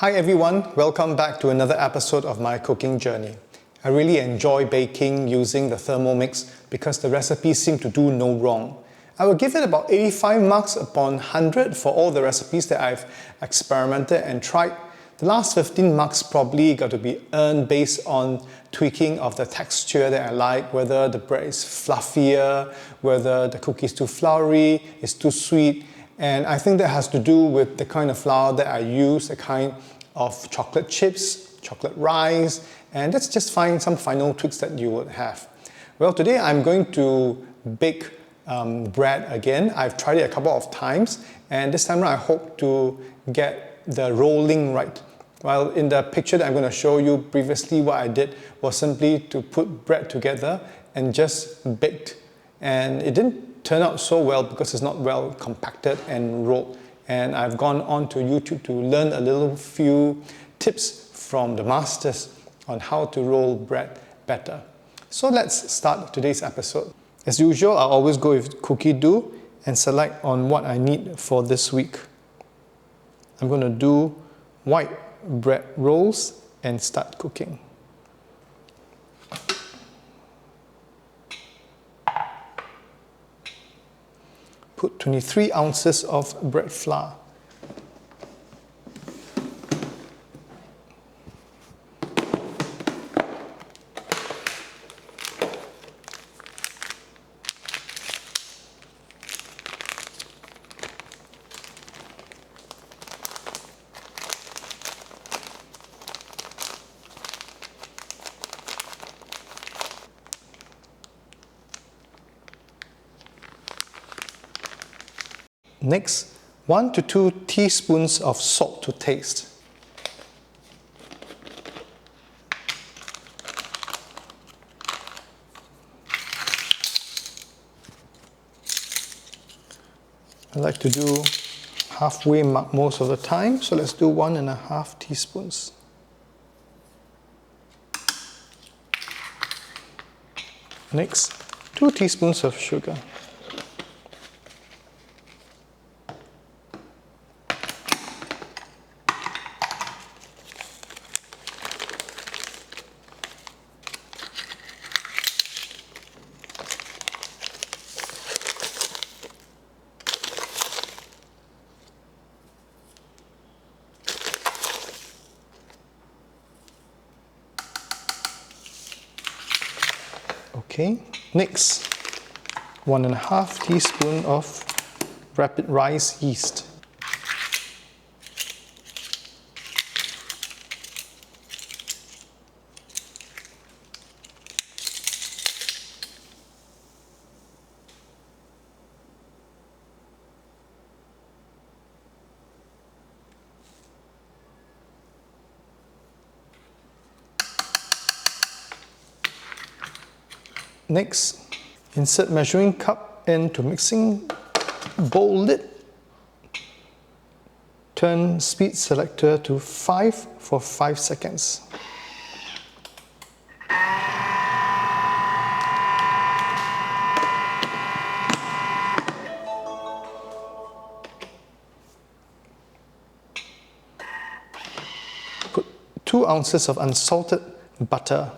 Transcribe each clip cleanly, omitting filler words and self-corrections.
Hi everyone, welcome back to another episode of my cooking journey. I really enjoy baking using the Thermomix because the recipes seem to do no wrong. I will give it about 85 marks upon 100 for all the recipes that I've experimented and tried. The last 15 marks probably got to be earned based on tweaking of the texture that I like, whether the bread is fluffier, whether the cookie is too floury, is too sweet. And I think that has to do with the kind of flour that I use, the kind of chocolate chips, chocolate rice, and let's just find some final tweaks that you would have. Well, today I'm going to bake bread again. I've tried it a couple of times, and this time around I hope to get the rolling right. Well, in the picture that I'm going to show you previously, what I did was simply to put bread together and just baked. And it didn't turn out so well because it's not well compacted and rolled. And I've gone on to YouTube to learn a little few tips from the masters on how to roll bread better. So let's start today's episode. As usual, I always go with cookie dough and select on what I need for this week. I'm going to do white bread rolls and start cooking. Put 23 ounces of bread flour. Next, 1 to 2 teaspoons of salt to taste. I like to do halfway mark most of the time, so let's do 1.5 teaspoons. Next, 2 teaspoons of sugar. Okay, next, 1.5 teaspoon of rapid rice yeast. Next, insert measuring cup into mixing bowl lid. Turn speed selector to 5 for 5 seconds. Put 2 ounces of unsalted butter.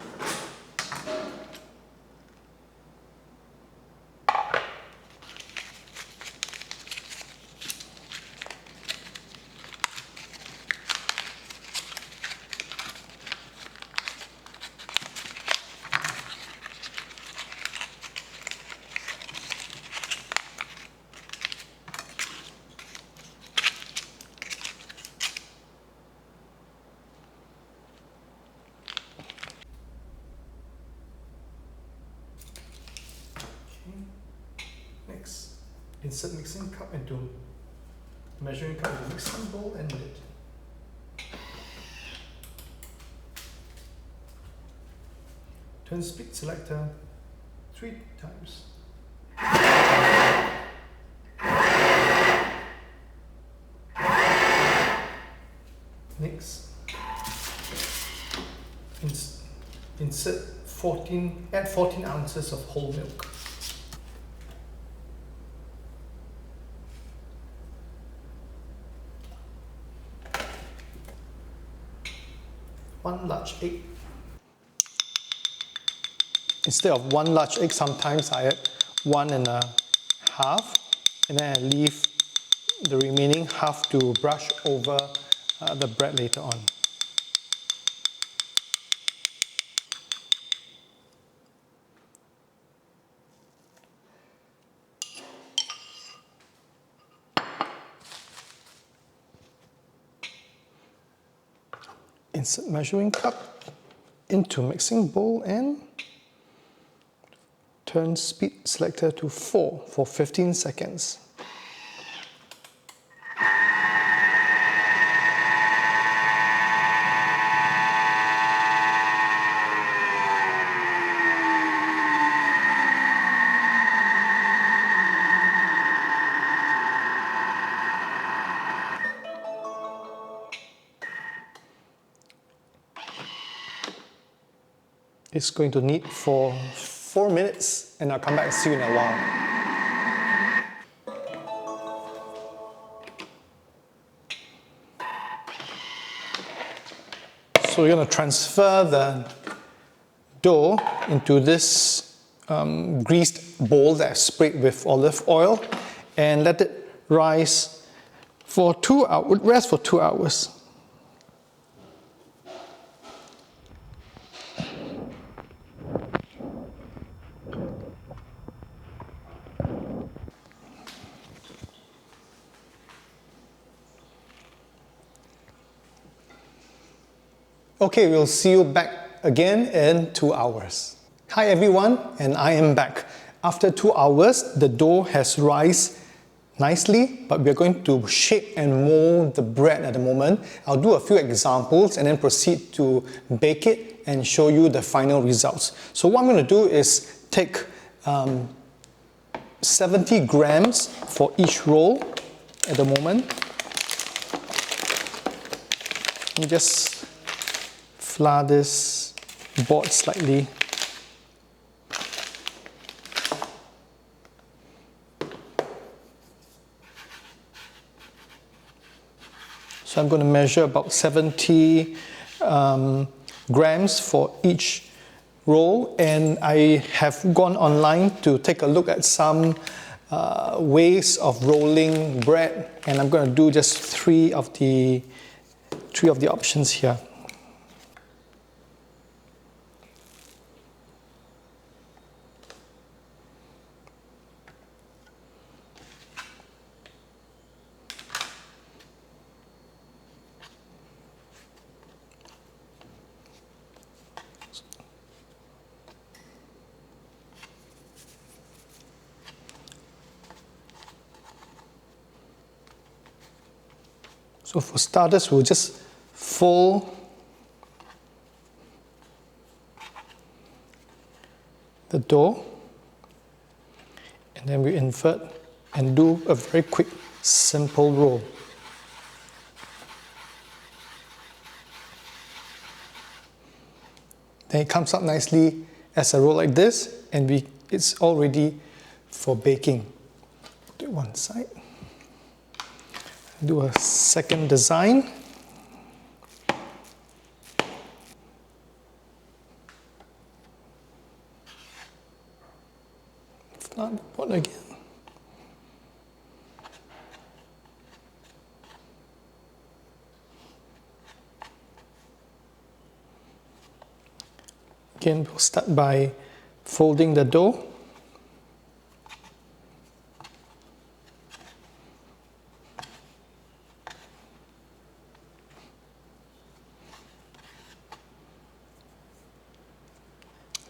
Next, insert mixing cup into measuring cup into mixing bowl and lid. Turn speed selector 3 times. Next, add 14 ounces of whole milk. 1 large egg. Instead of 1 large egg, sometimes I add 1.5, and then I leave the remaining half to brush over the bread later on. Insert measuring cup into mixing bowl and turn speed selector to 4 for 15 seconds. It's going to knead for 4 minutes, and I'll come back and see you in a while. So we're going to transfer the dough into this greased bowl that I've sprayed with olive oil, and let it rise for 2 hours, rest for 2 hours. Okay, we'll see you back again in 2 hours. Hi everyone, and I am back. After 2 hours, the dough has risen nicely, but we're going to shape and mold the bread at the moment. I'll do a few examples and then proceed to bake it and show you the final results. So what I'm going to do is take 70 grams for each roll at the moment. Let me just flour this board slightly. So I'm going to measure about 70 grams for each roll, and I have gone online to take a look at some ways of rolling bread, and I'm going to do just three of the options here. So for starters, we'll just fold the dough, and then we invert and do a very quick, simple roll. Then it comes up nicely as a roll like this, and it's all ready for baking. Do one side. Do a second design. Flour the pot again. Again, we'll start by folding the dough.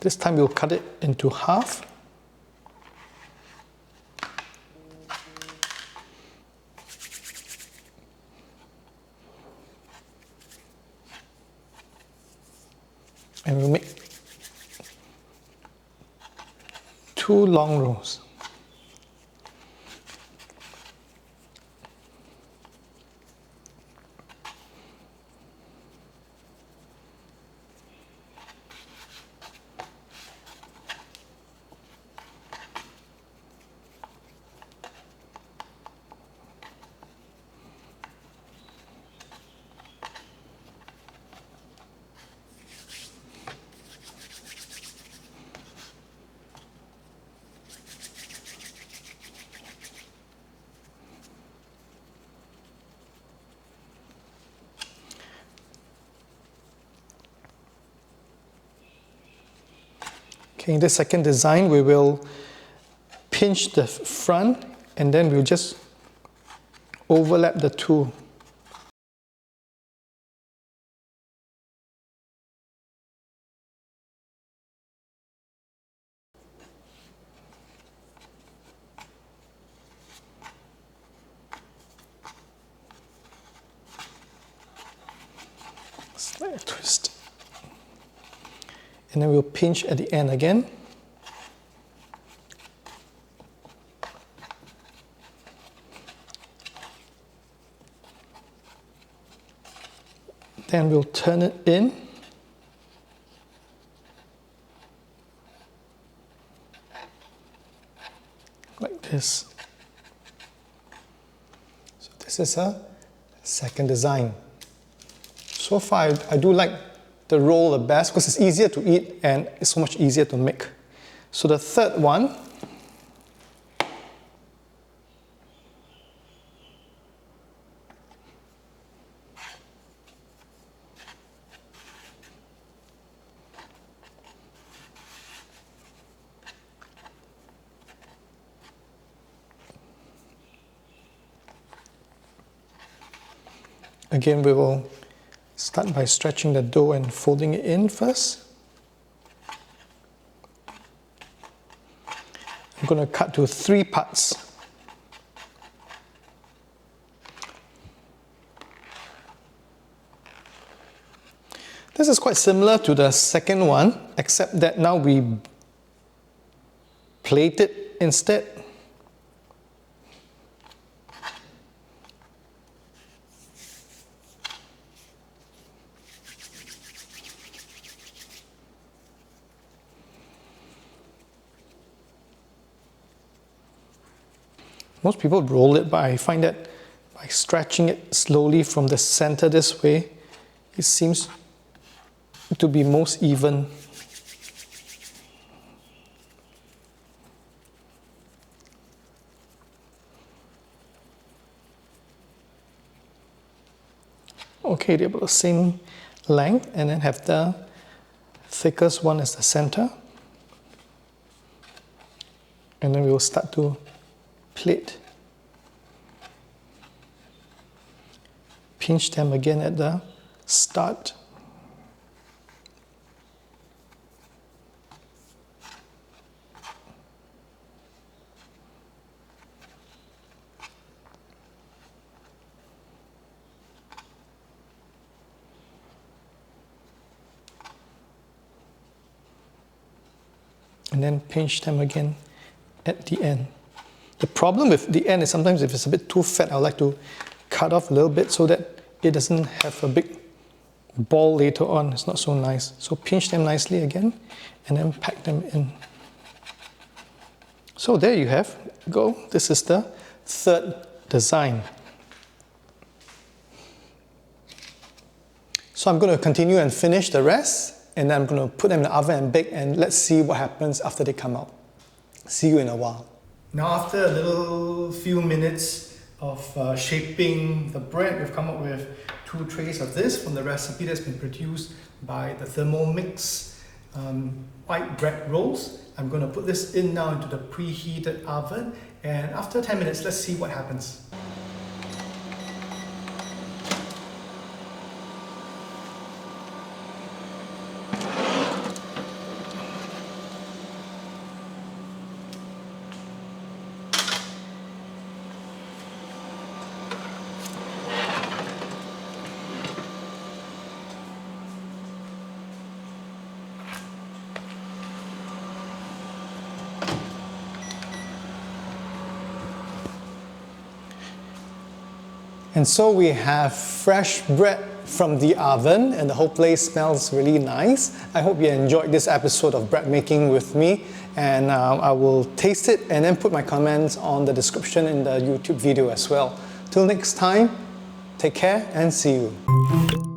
This time we'll cut it into half. And we'll make 2 long rows. Okay, in the second design, we will pinch the front and then we'll just overlap the two. Slight twist. And then we'll pinch at the end again. Then we'll turn it in. Like this. So this is a second design. So far, I do like the roll the best because it's easier to eat and it's so much easier to make. So the third one, again we will start by stretching the dough and folding it in first. I'm going to cut to 3 parts. This is quite similar to the second one, except that now we plate it instead. Most people roll it, but I find that by stretching it slowly from the center this way, it seems to be most even. Okay, they're about the same length, and then have the thickest one as the center. And then we will start to plate. Pinch them again at the start. And then pinch them again at the end. The problem with the end is sometimes if it's a bit too fat, I like to cut off a little bit so that it doesn't have a big ball later on. It's not so nice. So pinch them nicely again and then pack them in. So there you have, go. This is the third design. So I'm going to continue and finish the rest, and then I'm going to put them in the oven and bake, and let's see what happens after they come out. See you in a while. Now after a little few minutes of shaping the bread, we've come up with 2 trays of this from the recipe that's been produced by the Thermomix white bread rolls. I'm going to put this in now into the preheated oven, and after 10 minutes, let's see what happens. And so we have fresh bread from the oven, and the whole place smells really nice. I hope you enjoyed this episode of bread making with me, and I will taste it and then put my comments on the description in the YouTube video as well. Till next time, take care and see you.